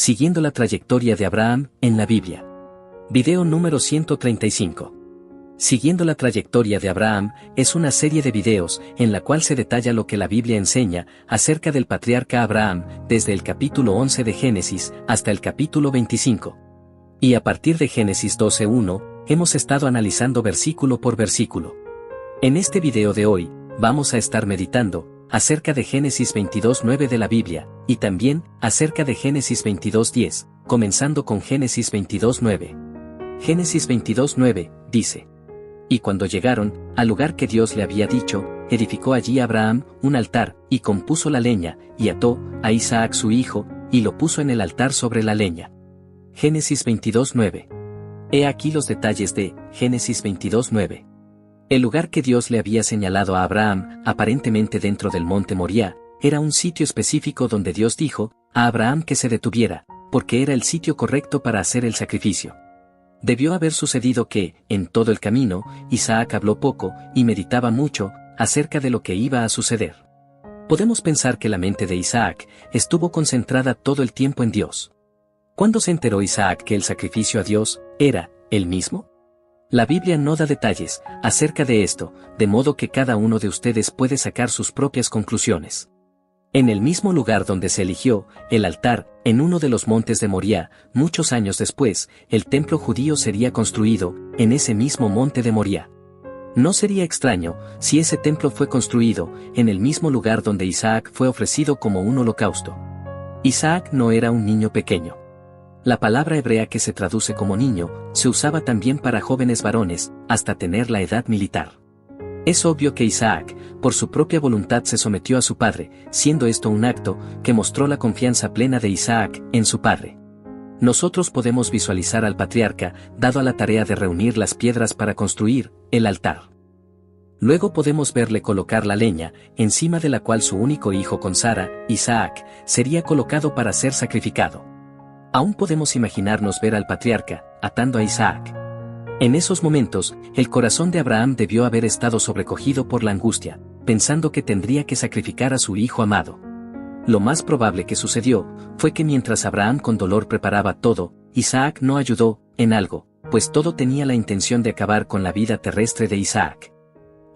Siguiendo la trayectoria de Abraham en la Biblia. Video número 135. Siguiendo la trayectoria de Abraham es una serie de videos en la cual se detalla lo que la Biblia enseña acerca del patriarca Abraham desde el capítulo 11 de Génesis hasta el capítulo 25. Y a partir de Génesis 12:1, hemos estado analizando versículo por versículo. En este video de hoy, vamos a estar meditando acerca de Génesis 22:9 de la Biblia, y también acerca de Génesis 22:10, comenzando con Génesis 22:9. Génesis 22:9, dice: Y cuando llegaron al lugar que Dios le había dicho, edificó allí Abraham un altar, y compuso la leña, y ató a Isaac su hijo, y lo puso en el altar sobre la leña. Génesis 22:9. He aquí los detalles de Génesis 22:9. El lugar que Dios le había señalado a Abraham, aparentemente dentro del monte Moriah, era un sitio específico donde Dios dijo a Abraham que se detuviera, porque era el sitio correcto para hacer el sacrificio. Debió haber sucedido que, en todo el camino, Isaac habló poco y meditaba mucho acerca de lo que iba a suceder. Podemos pensar que la mente de Isaac estuvo concentrada todo el tiempo en Dios. ¿Cuándo se enteró Isaac que el sacrificio a Dios era el mismo? La Biblia no da detalles acerca de esto, de modo que cada uno de ustedes puede sacar sus propias conclusiones. En el mismo lugar donde se eligió el altar, en uno de los montes de Moriah, muchos años después, el templo judío sería construido en ese mismo monte de Moriah. No sería extraño si ese templo fue construido en el mismo lugar donde Isaac fue ofrecido como un holocausto. Isaac no era un niño pequeño. La palabra hebrea que se traduce como niño, se usaba también para jóvenes varones, hasta tener la edad militar. Es obvio que Isaac, por su propia voluntad se sometió a su padre, siendo esto un acto que mostró la confianza plena de Isaac en su padre. Nosotros podemos visualizar al patriarca, dado a la tarea de reunir las piedras para construir el altar. Luego podemos verle colocar la leña, encima de la cual su único hijo con Sara, Isaac, sería colocado para ser sacrificado. Aún podemos imaginarnos ver al patriarca, atando a Isaac. En esos momentos, el corazón de Abraham debió haber estado sobrecogido por la angustia, pensando que tendría que sacrificar a su hijo amado. Lo más probable que sucedió, fue que mientras Abraham con dolor preparaba todo, Isaac no ayudó en algo, pues todo tenía la intención de acabar con la vida terrestre de Isaac.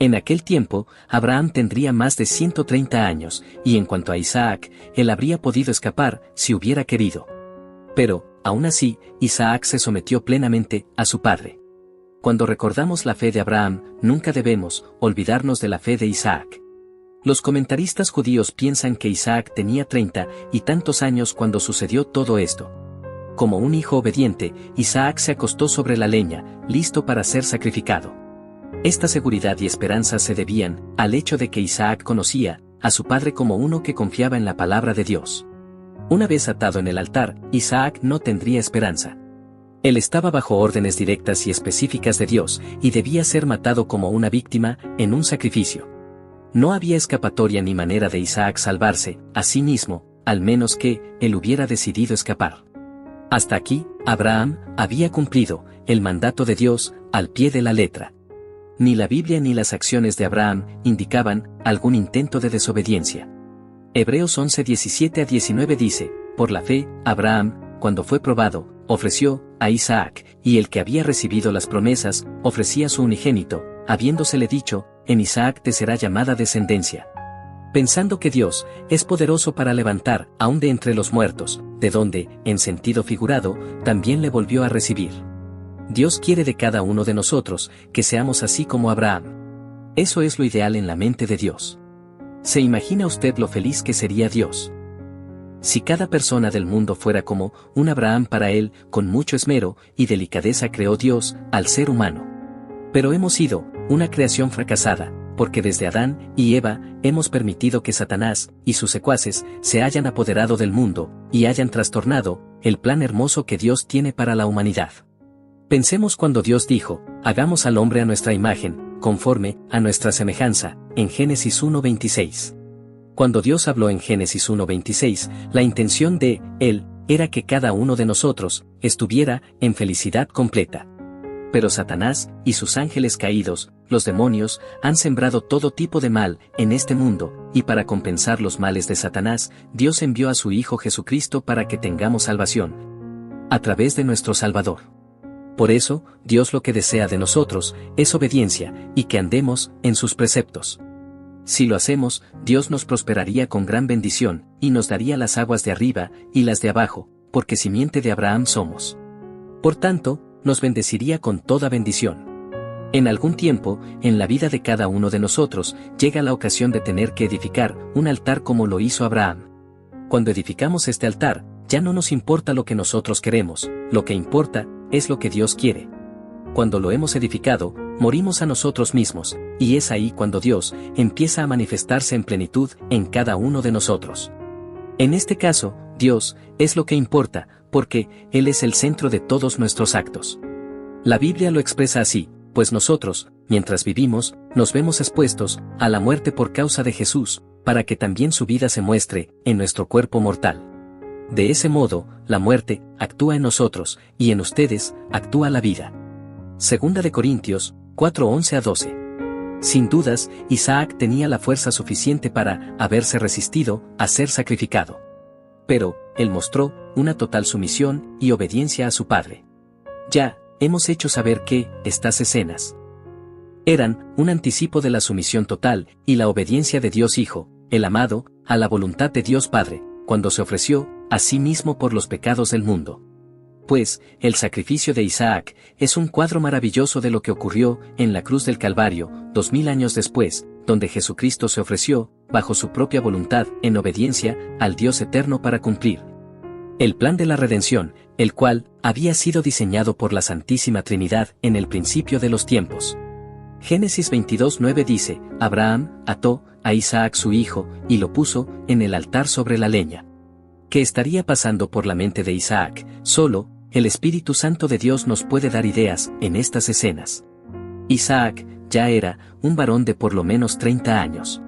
En aquel tiempo, Abraham tendría más de 130 años, y en cuanto a Isaac, él habría podido escapar si hubiera querido. Pero, aún así, Isaac se sometió plenamente a su padre. Cuando recordamos la fe de Abraham, nunca debemos olvidarnos de la fe de Isaac. Los comentaristas judíos piensan que Isaac tenía 30 y tantos años cuando sucedió todo esto. Como un hijo obediente, Isaac se acostó sobre la leña, listo para ser sacrificado. Esta seguridad y esperanza se debían al hecho de que Isaac conocía a su padre como uno que confiaba en la palabra de Dios. Una vez atado en el altar, Isaac no tendría esperanza. Él estaba bajo órdenes directas y específicas de Dios, y debía ser matado como una víctima, en un sacrificio. No había escapatoria ni manera de Isaac salvarse a sí mismo, al menos que él hubiera decidido escapar. Hasta aquí, Abraham había cumplido el mandato de Dios al pie de la letra. Ni la Biblia ni las acciones de Abraham indicaban algún intento de desobediencia. Hebreos 11:17-19 dice: Por la fe, Abraham, cuando fue probado, ofreció a Isaac, y el que había recibido las promesas, ofrecía su unigénito, habiéndosele dicho: en Isaac te será llamada descendencia. Pensando que Dios es poderoso para levantar aún de entre los muertos, de donde, en sentido figurado, también le volvió a recibir. Dios quiere de cada uno de nosotros que seamos así como Abraham. Eso es lo ideal en la mente de Dios. ¿Se imagina usted lo feliz que sería Dios? Si cada persona del mundo fuera como un Abraham, para él, con mucho esmero y delicadeza creó Dios al ser humano. Pero hemos sido una creación fracasada, porque desde Adán y Eva hemos permitido que Satanás y sus secuaces se hayan apoderado del mundo y hayan trastornado el plan hermoso que Dios tiene para la humanidad. Pensemos cuando Dios dijo: hagamos al hombre a nuestra imagen, conforme a nuestra semejanza, en Génesis 1:26. Cuando Dios habló en Génesis 1:26, la intención de Él era que cada uno de nosotros estuviera en felicidad completa. Pero Satanás y sus ángeles caídos los demonios, han sembrado todo tipo de mal en este mundo, y para compensar los males de Satanás, Dios envió a su Hijo Jesucristo para que tengamos salvación a través de nuestro Salvador. Por eso, Dios lo que desea de nosotros es obediencia, y que andemos en sus preceptos. Si lo hacemos, Dios nos prosperaría con gran bendición, y nos daría las aguas de arriba y las de abajo, porque simiente de Abraham somos. Por tanto, nos bendeciría con toda bendición. En algún tiempo, en la vida de cada uno de nosotros, llega la ocasión de tener que edificar un altar como lo hizo Abraham. Cuando edificamos este altar, ya no nos importa lo que nosotros queremos, lo que importa es lo que Dios quiere. Cuando lo hemos edificado, morimos a nosotros mismos, y es ahí cuando Dios empieza a manifestarse en plenitud en cada uno de nosotros. En este caso, Dios es lo que importa, porque Él es el centro de todos nuestros actos. La Biblia lo expresa así, pues nosotros, mientras vivimos, nos vemos expuestos a la muerte por causa de Jesús, para que también su vida se muestre en nuestro cuerpo mortal. De ese modo, la muerte actúa en nosotros, y en ustedes actúa la vida. Segunda de Corintios 4:11-12. Sin dudas, Isaac tenía la fuerza suficiente para haberse resistido a ser sacrificado. Pero, él mostró una total sumisión y obediencia a su padre. Ya hemos hecho saber que estas escenas eran un anticipo de la sumisión total y la obediencia de Dios Hijo, el amado, a la voluntad de Dios Padre, cuando se ofreció a sí mismo por los pecados del mundo. Pues, el sacrificio de Isaac es un cuadro maravilloso de lo que ocurrió en la cruz del Calvario, 2000 años después, donde Jesucristo se ofreció, bajo su propia voluntad, en obediencia al Dios eterno para cumplir el plan de la redención, el cual había sido diseñado por la Santísima Trinidad en el principio de los tiempos. Génesis 22:9 dice, Abraham ató a Isaac su hijo, y lo puso en el altar sobre la leña. ¿Qué estaría pasando por la mente de Isaac? Solo el Espíritu Santo de Dios nos puede dar ideas en estas escenas. Isaac ya era un varón de por lo menos 30 años.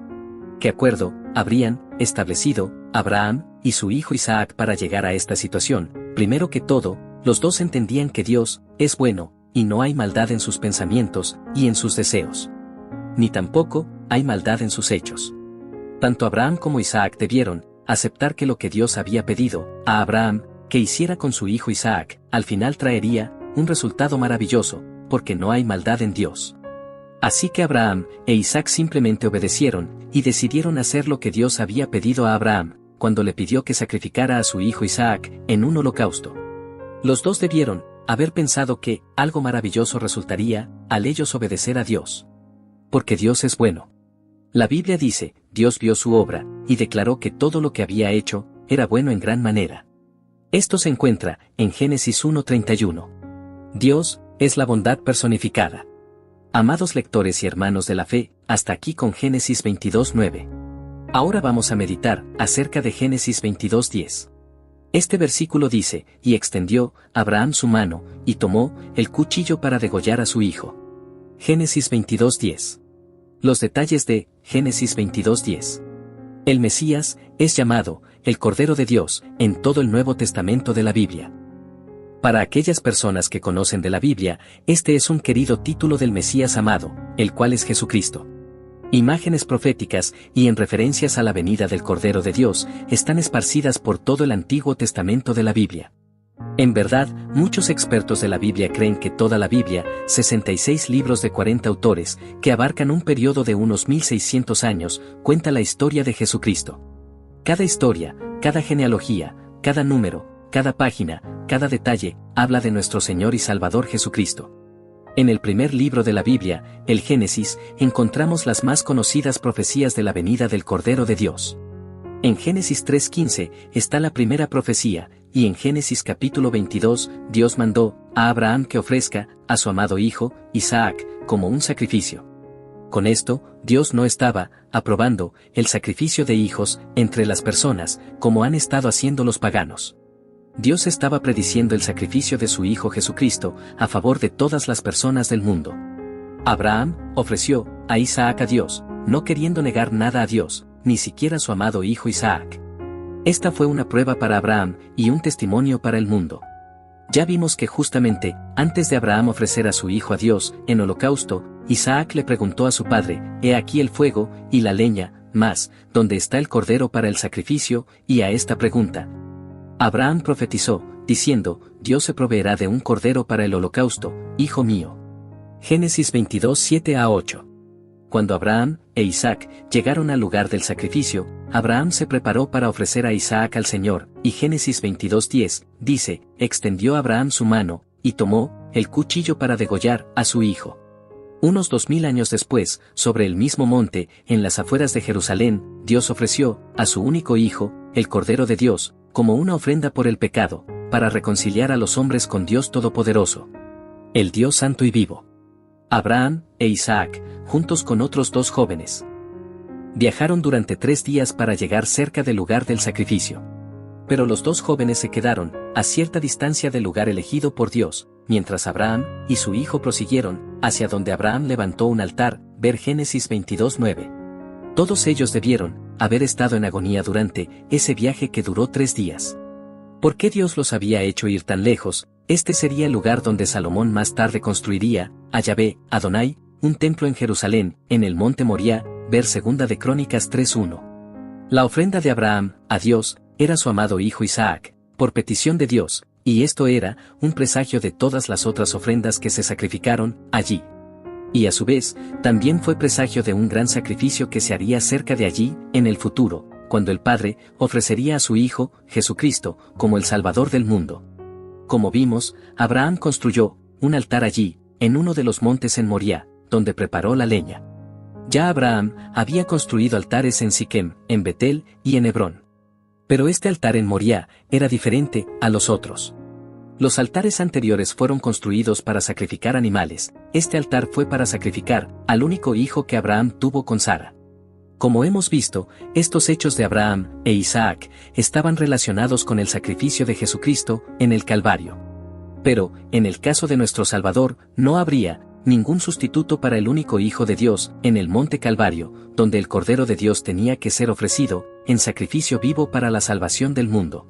¿Qué acuerdo habrían establecido Abraham y su hijo Isaac para llegar a esta situación? Primero que todo, los dos entendían que Dios es bueno, y no hay maldad en sus pensamientos y en sus deseos. Ni tampoco hay maldad en sus hechos. Tanto Abraham como Isaac debieron aceptar que lo que Dios había pedido a Abraham que hiciera con su hijo Isaac, al final traería un resultado maravilloso, porque no hay maldad en Dios. Así que Abraham e Isaac simplemente obedecieron y decidieron hacer lo que Dios había pedido a Abraham, cuando le pidió que sacrificara a su hijo Isaac en un holocausto. Los dos debieron haber pensado que algo maravilloso resultaría al ellos obedecer a Dios. Porque Dios es bueno. La Biblia dice, Dios vio su obra, y declaró que todo lo que había hecho era bueno en gran manera. Esto se encuentra en Génesis 1:31. Dios es la bondad personificada. Amados lectores y hermanos de la fe, hasta aquí con Génesis 22:9. Ahora vamos a meditar acerca de Génesis 22:10. Este versículo dice, y extendió Abraham su mano, y tomó el cuchillo para degollar a su hijo. Génesis 22:10. Los detalles de Génesis 22:10. El Mesías es llamado el Cordero de Dios en todo el Nuevo Testamento de la Biblia. Para aquellas personas que conocen de la Biblia, este es un querido título del Mesías amado, el cual es Jesucristo. Imágenes proféticas y en referencias a la venida del Cordero de Dios están esparcidas por todo el Antiguo Testamento de la Biblia. En verdad, muchos expertos de la Biblia creen que toda la Biblia, 66 libros de 40 autores, que abarcan un periodo de unos 1600 años, cuenta la historia de Jesucristo. Cada historia, cada genealogía, cada número, cada página, cada detalle, habla de nuestro Señor y Salvador Jesucristo. En el primer libro de la Biblia, el Génesis, encontramos las más conocidas profecías de la venida del Cordero de Dios. En Génesis 3:15 está la primera profecía, y en Génesis capítulo 22, Dios mandó a Abraham que ofrezca a su amado hijo, Isaac, como un sacrificio. Con esto, Dios no estaba aprobando el sacrificio de hijos entre las personas, como han estado haciendo los paganos. Dios estaba prediciendo el sacrificio de su Hijo Jesucristo a favor de todas las personas del mundo. Abraham ofreció a Isaac a Dios, no queriendo negar nada a Dios, ni siquiera a su amado hijo Isaac. Esta fue una prueba para Abraham y un testimonio para el mundo. Ya vimos que justamente, antes de Abraham ofrecer a su hijo a Dios en holocausto, Isaac le preguntó a su padre, «He aquí el fuego y la leña, mas, ¿dónde está el cordero para el sacrificio?». Y a esta pregunta, Abraham profetizó, diciendo, «Dios se proveerá de un cordero para el holocausto, hijo mío». Génesis 22, 7-8. Cuando Abraham e Isaac llegaron al lugar del sacrificio, Abraham se preparó para ofrecer a Isaac al Señor, y Génesis 22:10, dice, extendió Abraham su mano, y tomó el cuchillo para degollar a su hijo. Unos 2000 años después, sobre el mismo monte, en las afueras de Jerusalén, Dios ofreció a su único hijo, el Cordero de Dios, como una ofrenda por el pecado, para reconciliar a los hombres con Dios Todopoderoso, el Dios Santo y Vivo. Abraham e Isaac, juntos con otros 2 jóvenes, viajaron durante 3 días para llegar cerca del lugar del sacrificio. Pero los 2 jóvenes se quedaron a cierta distancia del lugar elegido por Dios, mientras Abraham y su hijo prosiguieron hacia donde Abraham levantó un altar, ver Génesis 22:9. Todos ellos debieron haber estado en agonía durante ese viaje que duró 3 días. ¿Por qué Dios los había hecho ir tan lejos? Este sería el lugar donde Salomón más tarde construiría a Yahvé, Adonai, un templo en Jerusalén, en el monte Moriah, ver 2 de Crónicas 3:1. La ofrenda de Abraham a Dios era su amado hijo Isaac, por petición de Dios, y esto era un presagio de todas las otras ofrendas que se sacrificaron allí. Y a su vez, también fue presagio de un gran sacrificio que se haría cerca de allí, en el futuro, cuando el Padre ofrecería a su Hijo, Jesucristo, como el Salvador del mundo. Como vimos, Abraham construyó un altar allí, en uno de los montes en Moriah, donde preparó la leña. Ya Abraham había construido altares en Siquem, en Betel y en Hebrón. Pero este altar en Moriah era diferente a los otros. Los altares anteriores fueron construidos para sacrificar animales, este altar fue para sacrificar al único hijo que Abraham tuvo con Sara. Como hemos visto, estos hechos de Abraham e Isaac estaban relacionados con el sacrificio de Jesucristo en el Calvario. Pero, en el caso de nuestro Salvador, no habría ningún sustituto para el único Hijo de Dios en el monte Calvario, donde el Cordero de Dios tenía que ser ofrecido en sacrificio vivo para la salvación del mundo.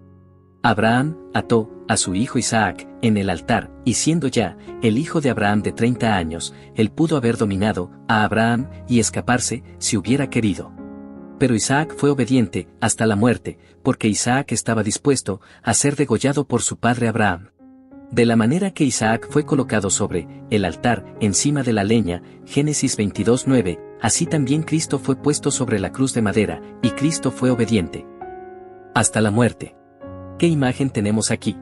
Abraham ató a su hijo Isaac en el altar, y siendo ya el hijo de Abraham de 30 años, él pudo haber dominado a Abraham y escaparse si hubiera querido. Pero Isaac fue obediente hasta la muerte, porque Isaac estaba dispuesto a ser degollado por su padre Abraham. De la manera que Isaac fue colocado sobre el altar encima de la leña, Génesis 22:9, así también Cristo fue puesto sobre la cruz de madera, y Cristo fue obediente hasta la muerte. ¿Qué imagen tenemos aquí?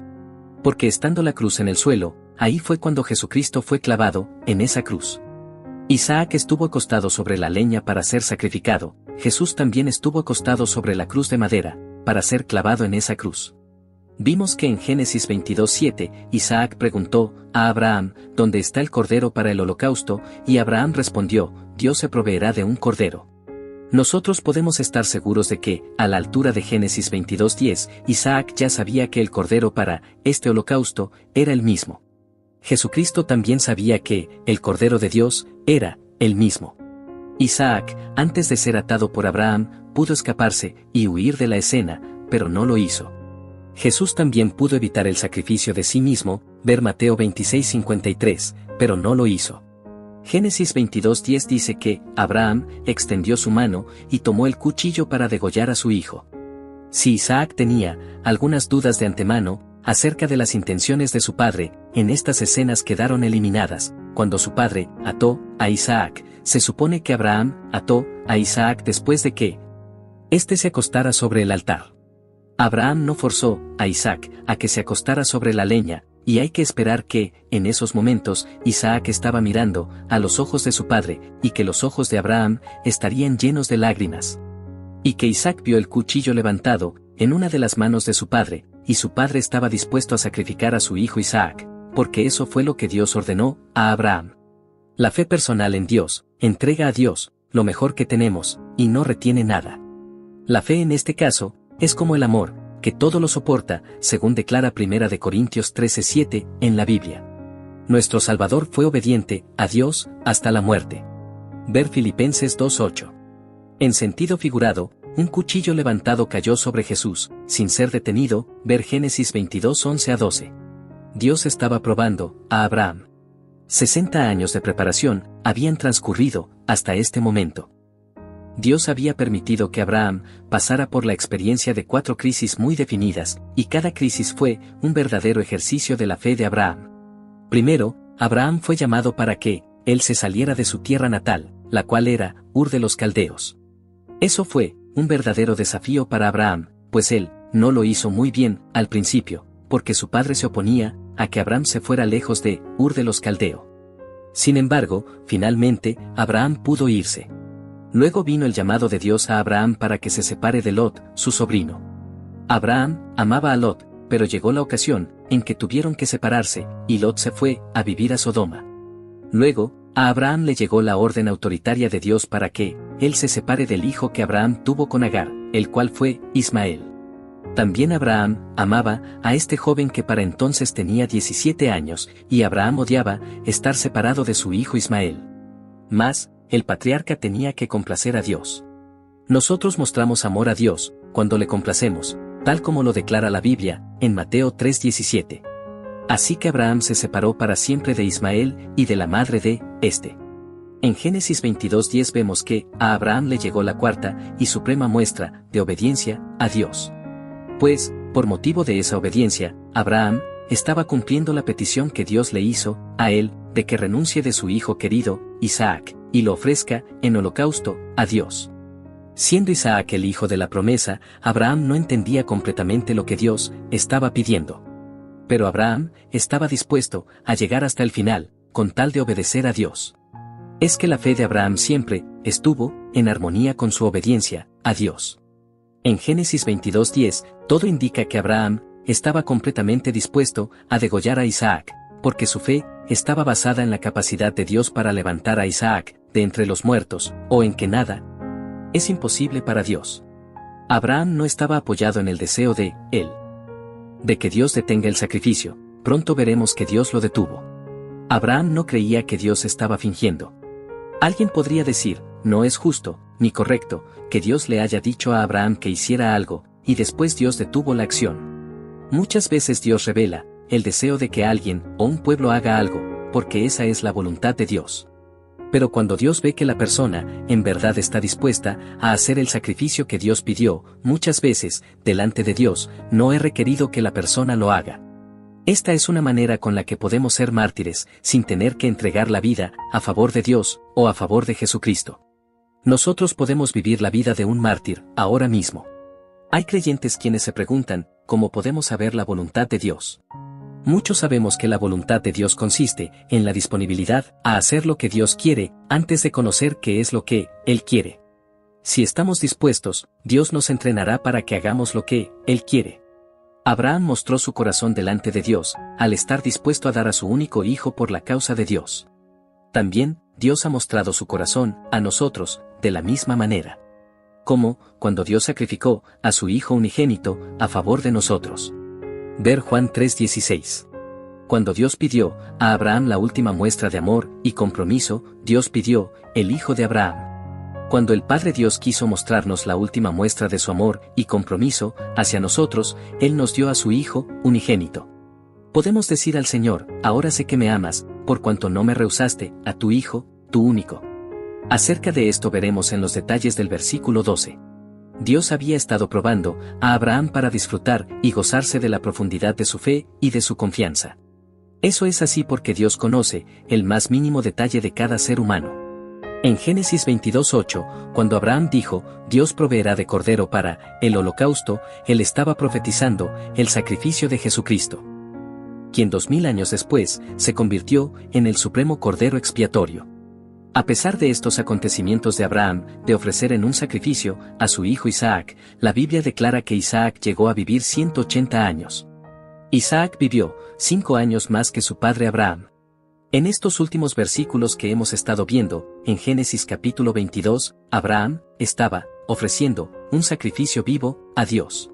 Porque estando la cruz en el suelo, ahí fue cuando Jesucristo fue clavado en esa cruz. Isaac estuvo acostado sobre la leña para ser sacrificado, Jesús también estuvo acostado sobre la cruz de madera, para ser clavado en esa cruz. Vimos que en Génesis 22:7, Isaac preguntó a Abraham, ¿dónde está el cordero para el holocausto? Y Abraham respondió, Dios se proveerá de un cordero. Nosotros podemos estar seguros de que, a la altura de Génesis 22:10, Isaac ya sabía que el cordero para este holocausto era el mismo. Jesucristo también sabía que el cordero de Dios era el mismo. Isaac, antes de ser atado por Abraham, pudo escaparse y huir de la escena, pero no lo hizo. Jesús también pudo evitar el sacrificio de sí mismo, ver Mateo 26:53, pero no lo hizo. Génesis 22:10 dice que Abraham extendió su mano y tomó el cuchillo para degollar a su hijo. Si Isaac tenía algunas dudas de antemano acerca de las intenciones de su padre, en estas escenas quedaron eliminadas. Cuando su padre ató a Isaac, se supone que Abraham ató a Isaac después de que éste se acostara sobre el altar. Abraham no forzó a Isaac a que se acostara sobre la leña, y hay que esperar que, en esos momentos, Isaac estaba mirando a los ojos de su padre, y que los ojos de Abraham estarían llenos de lágrimas. Y que Isaac vio el cuchillo levantado en una de las manos de su padre, y su padre estaba dispuesto a sacrificar a su hijo Isaac, porque eso fue lo que Dios ordenó a Abraham. La fe personal en Dios entrega a Dios lo mejor que tenemos, y no retiene nada. La fe en este caso es como el amor, que todo lo soporta, según declara 1 de Corintios 13:7 en la Biblia. Nuestro Salvador fue obediente a Dios hasta la muerte. Ver Filipenses 2:8. En sentido figurado, un cuchillo levantado cayó sobre Jesús, sin ser detenido, ver Génesis 22:11-12. Dios estaba probando a Abraham. 60 años de preparación habían transcurrido hasta este momento. Dios había permitido que Abraham pasara por la experiencia de 4 crisis muy definidas, y cada crisis fue un verdadero ejercicio de la fe de Abraham. Primero, Abraham fue llamado para que él se saliera de su tierra natal, la cual era Ur de los Caldeos. Eso fue un verdadero desafío para Abraham, pues él no lo hizo muy bien al principio, porque su padre se oponía a que Abraham se fuera lejos de Ur de los Caldeos. Sin embargo, finalmente, Abraham pudo irse. Luego vino el llamado de Dios a Abraham para que se separe de Lot, su sobrino. Abraham amaba a Lot, pero llegó la ocasión en que tuvieron que separarse, y Lot se fue a vivir a Sodoma. Luego, a Abraham le llegó la orden autoritaria de Dios para que él se separe del hijo que Abraham tuvo con Agar, el cual fue Ismael. También Abraham amaba a este joven que para entonces tenía 17 años, y Abraham odiaba estar separado de su hijo Ismael. Mas, el patriarca tenía que complacer a Dios. Nosotros mostramos amor a Dios cuando le complacemos, tal como lo declara la Biblia, en Mateo 3:17. Así que Abraham se separó para siempre de Ismael y de la madre de este. En Génesis 22:10 vemos que a Abraham le llegó la cuarta y suprema muestra de obediencia a Dios. Pues, por motivo de esa obediencia, Abraham estaba cumpliendo la petición que Dios le hizo a él de que renuncie de su hijo querido, Isaac, y lo ofrezca en holocausto a Dios. Siendo Isaac el hijo de la promesa, Abraham no entendía completamente lo que Dios estaba pidiendo. Pero Abraham estaba dispuesto a llegar hasta el final, con tal de obedecer a Dios. Es que la fe de Abraham siempre estuvo en armonía con su obediencia a Dios. En Génesis 22:10, todo indica que Abraham estaba completamente dispuesto a degollar a Isaac, porque su fe estaba basada en la capacidad de Dios para levantar a Isaac de entre los muertos, o en que nada es imposible para Dios. Abraham no estaba apoyado en el deseo de él, de que Dios detenga el sacrificio. Pronto veremos que Dios lo detuvo. Abraham no creía que Dios estaba fingiendo. Alguien podría decir, no es justo, ni correcto, que Dios le haya dicho a Abraham que hiciera algo, y después Dios detuvo la acción. Muchas veces Dios revela el deseo de que alguien o un pueblo haga algo, porque esa es la voluntad de Dios. Pero cuando Dios ve que la persona en verdad está dispuesta a hacer el sacrificio que Dios pidió, muchas veces, delante de Dios, no es requerido que la persona lo haga. Esta es una manera con la que podemos ser mártires, sin tener que entregar la vida a favor de Dios o a favor de Jesucristo. Nosotros podemos vivir la vida de un mártir ahora mismo. Hay creyentes quienes se preguntan, ¿cómo podemos saber la voluntad de Dios? Muchos sabemos que la voluntad de Dios consiste en la disponibilidad a hacer lo que Dios quiere, antes de conocer qué es lo que Él quiere. Si estamos dispuestos, Dios nos entrenará para que hagamos lo que Él quiere. Abraham mostró su corazón delante de Dios, al estar dispuesto a dar a su único hijo por la causa de Dios. También, Dios ha mostrado su corazón a nosotros, de la misma manera. Como, cuando Dios sacrificó a su Hijo unigénito a favor de nosotros. Ver Juan 3:16. Cuando Dios pidió a Abraham la última muestra de amor y compromiso, Dios pidió el Hijo de Abraham. Cuando el Padre Dios quiso mostrarnos la última muestra de su amor y compromiso hacia nosotros, Él nos dio a su Hijo unigénito. Podemos decir al Señor, ahora sé que me amas, por cuanto no me rehusaste a tu Hijo, tu único. Acerca de esto veremos en los detalles del versículo 12. Dios había estado probando a Abraham para disfrutar y gozarse de la profundidad de su fe y de su confianza. Eso es así porque Dios conoce el más mínimo detalle de cada ser humano. En Génesis 22:8, cuando Abraham dijo, Dios proveerá de cordero para el holocausto, él estaba profetizando el sacrificio de Jesucristo, quien 2000 años después se convirtió en el supremo cordero expiatorio. A pesar de estos acontecimientos de Abraham, de ofrecer en un sacrificio a su hijo Isaac, la Biblia declara que Isaac llegó a vivir 180 años. Isaac vivió 5 años más que su padre Abraham. En estos últimos versículos que hemos estado viendo, en Génesis capítulo 22, Abraham estaba ofreciendo un sacrificio vivo a Dios.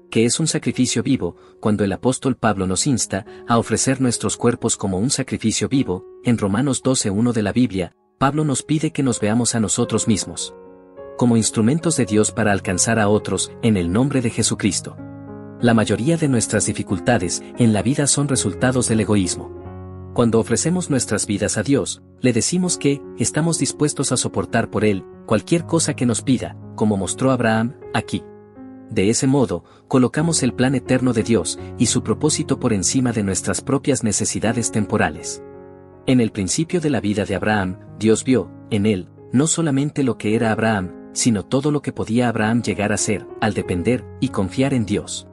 ¿Qué es un sacrificio vivo? Cuando el apóstol Pablo nos insta a ofrecer nuestros cuerpos como un sacrificio vivo, en Romanos 12:1 de la Biblia, Pablo nos pide que nos veamos a nosotros mismos como instrumentos de Dios para alcanzar a otros en el nombre de Jesucristo. La mayoría de nuestras dificultades en la vida son resultados del egoísmo. Cuando ofrecemos nuestras vidas a Dios, le decimos que estamos dispuestos a soportar por Él cualquier cosa que nos pida, como mostró Abraham aquí. De ese modo, colocamos el plan eterno de Dios y su propósito por encima de nuestras propias necesidades temporales. En el principio de la vida de Abraham, Dios vio, en él, no solamente lo que era Abraham, sino todo lo que podía Abraham llegar a ser, al depender y confiar en Dios.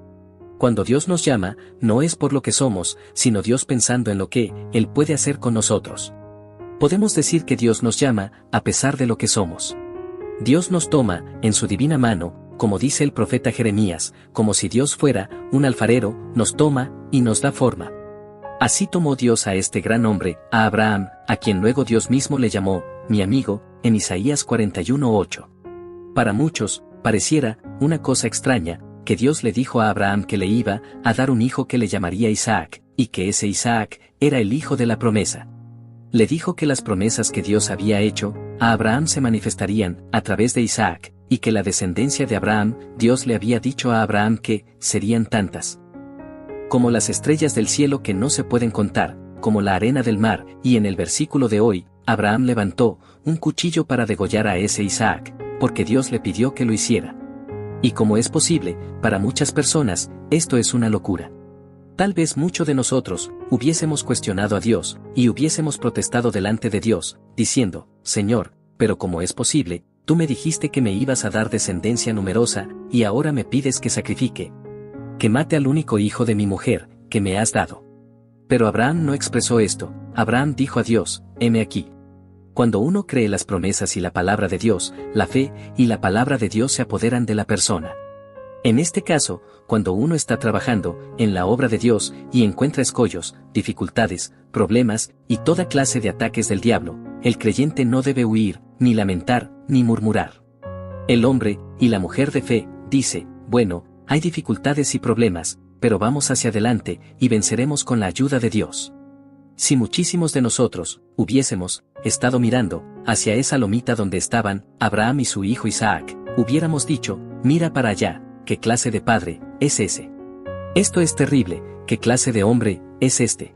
Cuando Dios nos llama, no es por lo que somos, sino Dios pensando en lo que Él puede hacer con nosotros. Podemos decir que Dios nos llama, a pesar de lo que somos. Dios nos toma, en su divina mano, como dice el profeta Jeremías, como si Dios fuera un alfarero, nos toma y nos da forma. Así tomó Dios a este gran hombre, a Abraham, a quien luego Dios mismo le llamó, mi amigo, en Isaías 41:8. Para muchos, pareciera una cosa extraña, que Dios le dijo a Abraham que le iba a dar un hijo que le llamaría Isaac, y que ese Isaac era el hijo de la promesa. Le dijo que las promesas que Dios había hecho a Abraham se manifestarían a través de Isaac, y que la descendencia de Abraham, Dios le había dicho a Abraham que serían tantas como las estrellas del cielo que no se pueden contar, como la arena del mar, y en el versículo de hoy, Abraham levantó un cuchillo para degollar a ese Isaac, porque Dios le pidió que lo hiciera. Y como es posible, para muchas personas, esto es una locura. Tal vez muchos de nosotros hubiésemos cuestionado a Dios, y hubiésemos protestado delante de Dios, diciendo, Señor, pero ¿cómo es posible? Tú me dijiste que me ibas a dar descendencia numerosa, y ahora me pides que sacrifique, que mate al único hijo de mi mujer, que me has dado. Pero Abraham no expresó esto. Abraham dijo a Dios, heme aquí. Cuando uno cree las promesas y la palabra de Dios, la fe y la palabra de Dios se apoderan de la persona. En este caso, cuando uno está trabajando en la obra de Dios y encuentra escollos, dificultades, problemas y toda clase de ataques del diablo, el creyente no debe huir, ni lamentar, ni murmurar. El hombre y la mujer de fe dice, bueno, hay dificultades y problemas, pero vamos hacia adelante y venceremos con la ayuda de Dios. Si muchísimos de nosotros hubiésemos estado mirando hacia esa lomita donde estaban Abraham y su hijo Isaac, hubiéramos dicho, mira para allá, ¿qué clase de padre es ese? Esto es terrible, ¿qué clase de hombre es este?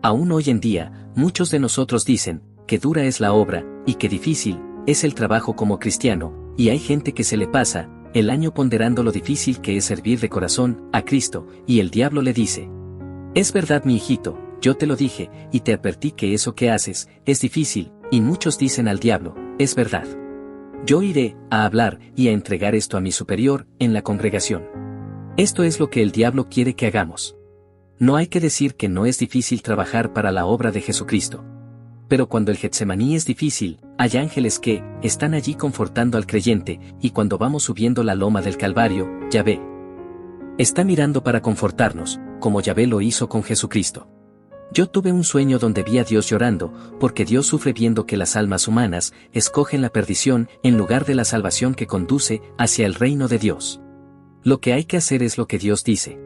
Aún hoy en día, muchos de nosotros dicen, que dura es la obra, y que difícil es el trabajo como cristiano, y hay gente que se le pasa el año ponderando lo difícil que es servir de corazón a Cristo, y el diablo le dice, es verdad mi hijito, yo te lo dije, y te advertí que eso que haces es difícil, y muchos dicen al diablo, es verdad. Yo iré a hablar y a entregar esto a mi superior en la congregación. Esto es lo que el diablo quiere que hagamos. No hay que decir que no es difícil trabajar para la obra de Jesucristo. Pero cuando el Getsemaní es difícil, hay ángeles que están allí confortando al creyente, y cuando vamos subiendo la loma del Calvario, Yahvé está mirando para confortarnos, como Yahvé lo hizo con Jesucristo. Yo tuve un sueño donde vi a Dios llorando, porque Dios sufre viendo que las almas humanas escogen la perdición en lugar de la salvación que conduce hacia el reino de Dios. Lo que hay que hacer es lo que Dios dice.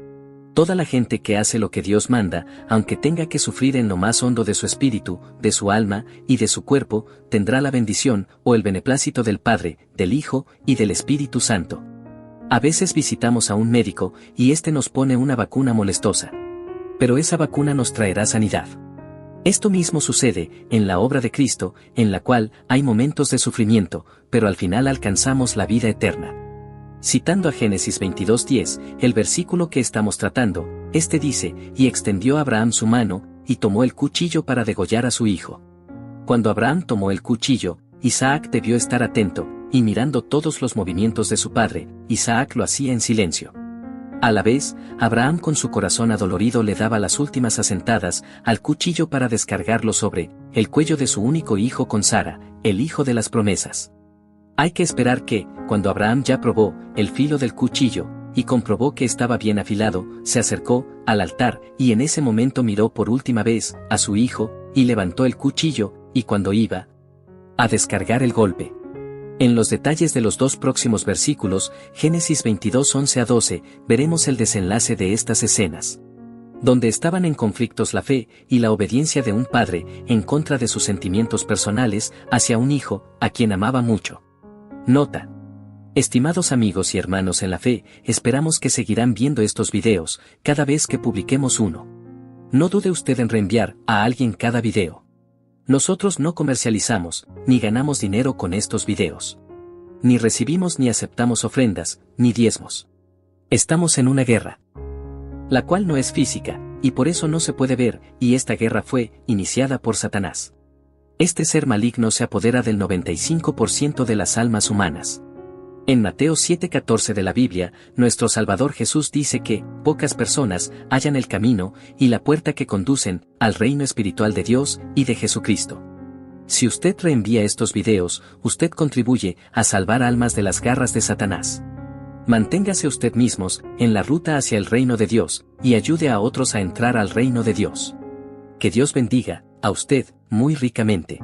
Toda la gente que hace lo que Dios manda, aunque tenga que sufrir en lo más hondo de su espíritu, de su alma y de su cuerpo, tendrá la bendición o el beneplácito del Padre, del Hijo y del Espíritu Santo. A veces visitamos a un médico y éste nos pone una vacuna molestosa. Pero esa vacuna nos traerá sanidad. Esto mismo sucede en la obra de Cristo, en la cual hay momentos de sufrimiento, pero al final alcanzamos la vida eterna. Citando a Génesis 22:10, el versículo que estamos tratando, este dice, y extendió Abraham su mano, y tomó el cuchillo para degollar a su hijo. Cuando Abraham tomó el cuchillo, Isaac debió estar atento, y mirando todos los movimientos de su padre, Isaac lo hacía en silencio. A la vez, Abraham con su corazón adolorido le daba las últimas asentadas al cuchillo para descargarlo sobre el cuello de su único hijo con Sara, el hijo de las promesas. Hay que esperar que, cuando Abraham ya probó el filo del cuchillo, y comprobó que estaba bien afilado, se acercó al altar, y en ese momento miró por última vez a su hijo, y levantó el cuchillo, y cuando iba a descargar el golpe. En los detalles de los dos próximos versículos, Génesis 22:11-12, veremos el desenlace de estas escenas, donde estaban en conflictos la fe y la obediencia de un padre en contra de sus sentimientos personales hacia un hijo a quien amaba mucho. Nota. Estimados amigos y hermanos en la fe, esperamos que seguirán viendo estos videos cada vez que publiquemos uno. No dude usted en reenviar a alguien cada video. Nosotros no comercializamos, ni ganamos dinero con estos videos. Ni recibimos ni aceptamos ofrendas, ni diezmos. Estamos en una guerra, la cual no es física, y por eso no se puede ver, y esta guerra fue iniciada por Satanás. Este ser maligno se apodera del 95% de las almas humanas. En Mateo 7:14 de la Biblia, nuestro Salvador Jesús dice que pocas personas hallan el camino y la puerta que conducen al reino espiritual de Dios y de Jesucristo. Si usted reenvía estos videos, usted contribuye a salvar almas de las garras de Satanás. Manténgase usted mismos en la ruta hacia el reino de Dios y ayude a otros a entrar al reino de Dios. Que Dios bendiga a usted muy ricamente.